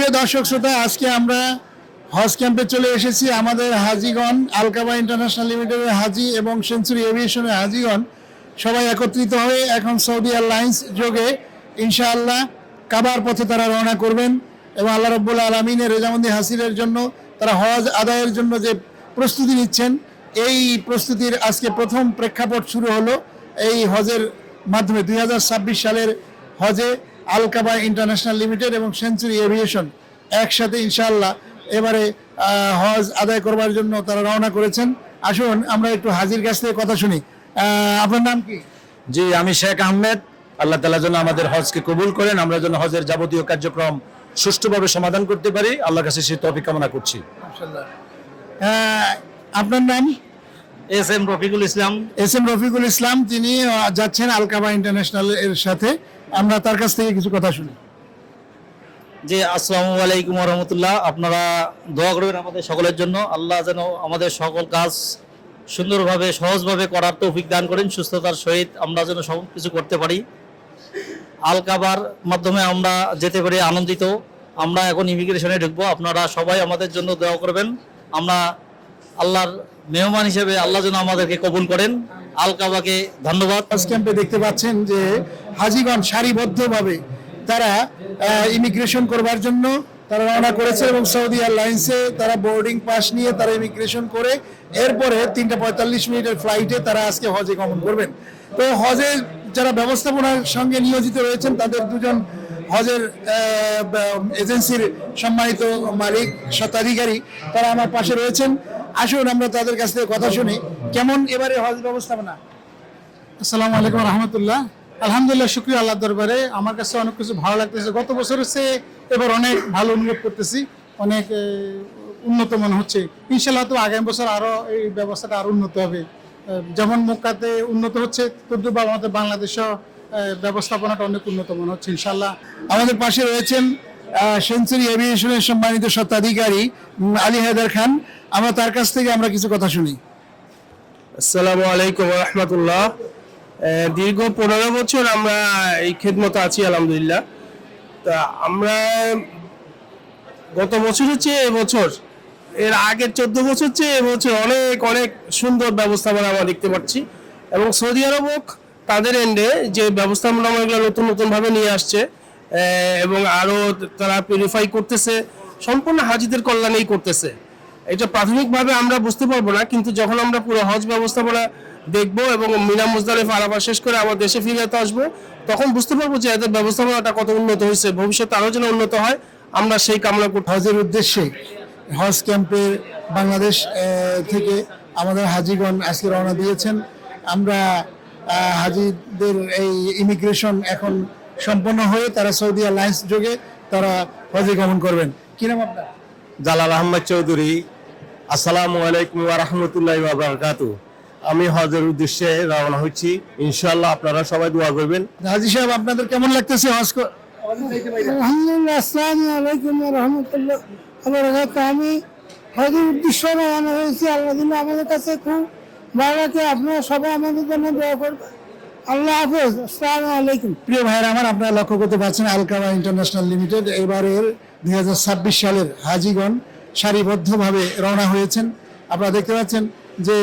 প্রিয় দর্শক শ্রোতা, আজকে আমরা হজ ক্যাম্পে চলে এসেছি। আমাদের হাজিগণ, আলকাবা ইন্টারন্যাশনাল লিমিটেডের হাজি এবং সেঞ্চুরি এভিয়েশনের হাজিগণ সবাই একত্রিত হয়ে এখন সৌদি এয়ারলাইন্স যোগে ইনশাআল্লাহ কাবার পথে তারা রওনা করবেন এবং আল্লাহ রাব্বুল আলামিনের রেজামন্দি হাসিলের জন্য তারা হজ আদায়ের জন্য যে প্রস্তুতি নিচ্ছেন, এই প্রস্তুতির আজকে প্রথম প্রেক্ষাপট শুরু হলো এই হজের মাধ্যমে। 2026 সালের হজে আলকাবা ইন্টারন্যাশনাল লিমিটেড এবং সেঞ্চুরি এভিয়েশন একসাথে ইনশাআল্লাহ এবারে হজ আদায় করবার জন্য তারা রওনা করেছেন। আসুন আমরা একটু হাজির কাছ থেকে কথা শুনি। আপনার নাম কি? জি, আমি শেখ আহমেদ। আল্লাহ তাআলা যেন আমাদের হজকে কবুল করেন, আমরা যেন হজের যাবতীয় কার্যক্রম সুষ্ঠুভাবে সমাধান করতে পারি, আল্লাহর কাছে সেই তৌফিক কামনা করছি। মাশাআল্লাহ। আপনার নাম? S M Rafiqul Islam. S M Rafiqul Islam, তিনি যাচ্ছেন আলকাবা ইন্টারন্যাশনাল এর সাথে। আমরা তার কাছ থেকে কিছু কথা শুনি। জি, আসসালামু আলাইকুম ওয়া রাহমাতুল্লাহ। আপনারা দোয়া করবেন আমাদের সকলের জন্য, আল্লাহ যেন আমাদের সকল কাজ সুন্দরভাবে সহজভাবে করার তৌফিক দান করেন, সুস্থতার সহিত আমরা যেন সব কিছু করতে পারি। আলকাবার মাধ্যমে আমরা যেতে পারি আনন্দিত। আমরা এখন ইমিগ্রেশনে ঢুকবো, আপনারা সবাই আমাদের জন্য দোয়া করবেন। আমরা আল্লাহর মেহমান হিসেবে আল্লাহ যেন আমাদেরকে কবুল করেন। আলকাবাকে ধন্যবাদ। হজ ক্যাম্পে দেখতে পাচ্ছেন যে হাজিগণ সারিবদ্ধভাবে তারা ইমিগ্রেশন করবার জন্য তারা রওনা করেছে এবং সৌদি এয়ারলাইন্সে তারা বোর্ডিং পাস নিয়ে তারা ইমিগ্রেশন করে এরপরে 3:45 মিনিটের ফ্লাইটে তারা আজকে হজে গমন করবেন। তো হজে যারা ব্যবস্থাপনার সঙ্গে নিয়োজিত রয়েছেন তাদের দুজন হজের এজেন্সির সম্মানিত মালিক স্বত্বাধিকারী তারা আমার পাশে রয়েছেন। আসুন আমরা তাদের কাছ থেকে কথা শুনি, কেমন এবারে হজ ব্যবস্থাপনা। আসসালামু আলাইকুম রহমতুল্লাহ। আলহামদুলিল্লাহ, শুকরিয়া আল্লাহ দরবারে। আমার কাছে অনেক কিছু ভালো লাগতেছে। গত বছরের চেয়ে এবার অনেক ভালো অনুভব করতেছি, অনেক উন্নত মনে হচ্ছে। ইনশাল্লাহ তো আগামী বছর আরো এই ব্যবস্থাটা আরো উন্নত হবে। যেমন মক্কাতে উন্নত হচ্ছে, তদ্রুপ আমাদের বাংলাদেশও ব্যবস্থাপনাটা অনেক উন্নত মনে হচ্ছে ইনশাল্লাহ। আমাদের পাশে রয়েছেন সেঞ্চুরি এভিয়েশনের সম্মানিত স্বত্বাধিকারী আলী হায়দার খান। আমরা তার কাছ থেকে আমরা কিছু কথা শুনি। আসসালামু আলাইকুম রহমতুল্লাহ। দীর্ঘ 15 বছর আমরা এই খেদমতে আছি আলহামদুলিল্লাহ। তা আমরা গত বছর হচ্ছে এবছর, এর আগের 14 বছর চেয়ে এবছর অনেক অনেক সুন্দর ব্যবস্থাপনা আমরা দেখতে পাচ্ছি। এবং সৌদি আরব তাদের এন্ডে যে ব্যবস্থাপনাগুলো নতুন নতুনভাবে নিয়ে আসছে এবং আরও তারা পিউরিফাই করতেছে, সম্পূর্ণ হাজিদের কল্যাণেই করতেছে। এটা প্রাথমিকভাবে আমরা বুঝতে পারবো না, কিন্তু যখন আমরা পুরো হজ ব্যবস্থাপনা দেখবো এবং মিনা মুজদালিফা আরাফা শেষ করে আবার দেশে ফিরে আসবো, তখন বুঝতে পারবো যে এদের ব্যবস্থাপনাটা কত উন্নত হয়েছে। ভবিষ্যতে আরও যেন উন্নত হয়, আমরা সেই কামনা করতে। হজের উদ্দেশ্যে হজ ক্যাম্পে বাংলাদেশ থেকে আমাদের হাজিগণ আজকে রওনা দিয়েছেন। আমরা হাজিদের এই ইমিগ্রেশন এখন সম্পন্ন হয়ে তারা সৌদি এয়ারলাইন্স যোগে তারা হজে গমন করবেন। কি নাম আপনার? জালাল আহমদ চৌধুরী। আসসালামু আলাইকুম ওয়া রাহমাতুল্লাহি ওয়া বারাকাতুহু। আমি হজের উদ্দেশ্যে রওনা হচ্ছি, ইনশাআল্লাহ আপনারা সবাই দোয়া করবেন। হাজি সাহেব, আপনাদের কেমন লাগতেছে হজ? আলহামদুলিল্লাহ, আসসালামু আলাইকুম ওয়া রাহমাতুল্লাহি ওয়া বারাকাতুহু। আমি হজের উদ্দেশ্যে রওনা হয়েছি। আল্লাহ দিন আমাদের কাছে খুব ভালো লাগে। আপনারা সবাই আমাদের জন্য দোয়া করবেন। আল্লাহ হাফেজ, আসসালামু আলাইকুম। প্রিয় ভাইয়েরা আমার, আপনারা লক্ষ্য করতে পারছেন আলকাবা ইন্টারন্যাশনাল লিমিটেড এবারের 2026 সালের হাজিগণ সারিবদ্ধভাবে রওনা হয়েছেন। আপনারা দেখতে পাচ্ছেন যে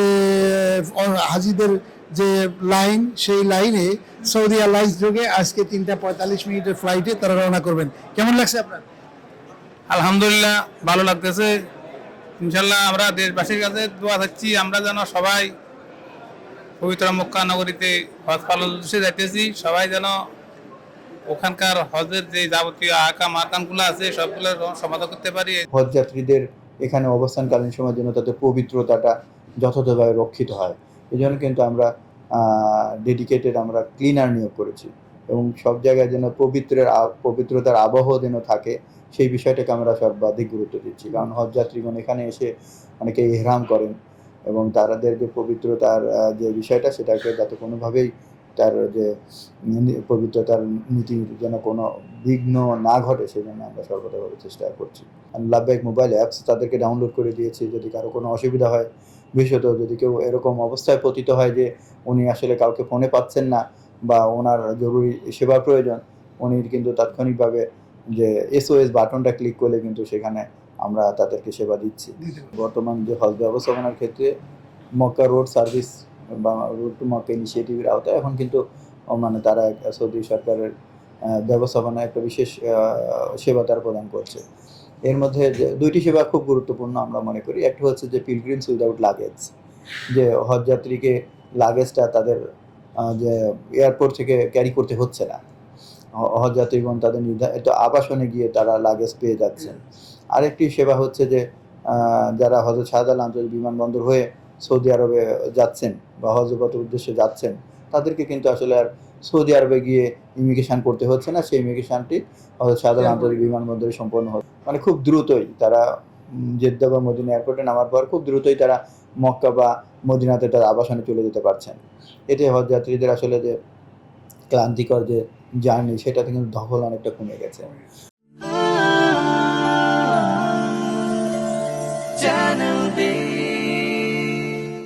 হাজিদের যে লাইন, সেই লাইনে সৌদি এয়ারলাইন্স যোগে আজকে 3:45 মিনিটের ফ্লাইটে তারা রওনা করবেন। কেমন লাগছে আপনার? আলহামদুলিল্লাহ, ভালো লাগতেছে। ইনশাল্লাহ আমরা দেশবাসীর কাছে দোয়া চাচ্ছি, আমরা যেন সবাই পবিত্র মক্কা নগরীতে হজ পালন উদ্দেশ্যে যাইতেছি, সবাই যেন ওখানকার হজের যে যাবতীয় আহকাম আরকানগুলো আছে সবগুলো সমাধান করতে পারি। হজ যাত্রীদের এখানে অবস্থানকালীন সময়ের জন্য তাদের পবিত্রতাটা যথাযথভাবে রক্ষিত হয়। এই জন্য কিন্তু আমরা ডেডিকেটেড আমরা ক্লিনার নিয়োগ করেছি এবং সব জায়গায় যেন পবিত্রতার আবহ যেন থাকে, সেই বিষয়টাকে আমরা সর্বাধিক গুরুত্ব দিচ্ছি। কারণ হজ যাত্রীগণ এখানে এসে অনেকে ইহরাম করেন এবং তাদের যে পবিত্রতার যে বিষয়টা, সেটাকে যাতে কোনোভাবেই তার যে পবিত্রতার নীতির যেন কোনো বিঘ্ন না ঘটে, সেই জন্য আমরা সর্বদাভাবে চেষ্টা করছি। লাব্বাইক মোবাইল অ্যাপস তাদেরকে ডাউনলোড করে দিয়েছি। যদি কারো কোনো অসুবিধা হয়, বিশেষত যদি কেউ এরকম অবস্থায় পতিত হয় যে উনি আসলে কাউকে ফোনে পাচ্ছেন না বা ওনার জরুরি সেবার প্রয়োজন, উনি কিন্তু তাৎক্ষণিকভাবে যে SOS বাটনটা ক্লিক করলে কিন্তু সেখানে আমরা তাদেরকে সেবা দিচ্ছি। বর্তমান যে হজ ব্যবস্থাপনার ক্ষেত্রে মক্কা রোড সার্ভিস বা রোড টু মক্কা ইনিশিয়েটিভের আওতায় এখন কিন্তু মানে তারা সৌদি সরকারের ব্যবস্থাপনায় একটা বিশেষ সেবা তারা প্রদান করছে। এর মধ্যে যে 2টি সেবা খুব গুরুত্বপূর্ণ আমরা মনে করি। একটা হচ্ছে যে পিলগ্রিমস উইদাউট লাগেজ, যে হজযাত্রীকে লাগেজটা তাদের যে এয়ারপোর্ট থেকে ক্যারি করতে হচ্ছে না, হজযাত্রীগণ তাদের নির্ধারিত আবাসনে গিয়ে তারা লাগেজ পেয়ে যাচ্ছেন। আরেকটি সেবা হচ্ছে যে যারা হজরত শাহজালাল আন্তর্জাতিক বিমানবন্দর হয়ে সৌদি আরবে যাচ্ছেন বা হজগত উদ্দেশ্যে যাচ্ছেন, তাদেরকে কিন্তু আসলে আর সৌদি আরবে গিয়ে ইমিগ্রেশন করতে হচ্ছে না। সেই ইমিগ্রেশনটি হজরত শাহজালাল আন্তর্জাতিক বিমানবন্দরে সম্পন্ন হচ্ছে। মানে খুব দ্রুতই তারা জেদ্দা বা মদিনা এয়ারপোর্টে নামার পর খুব দ্রুতই তারা মক্কা বা মদিনাতে তার আবাসনে চলে যেতে পারছেন। এতে হজযাত্রীদের আসলে যে ক্লান্তিকর যে জার্নি, সেটাতে কিন্তু ধকল অনেকটা কমে গেছে। Channel B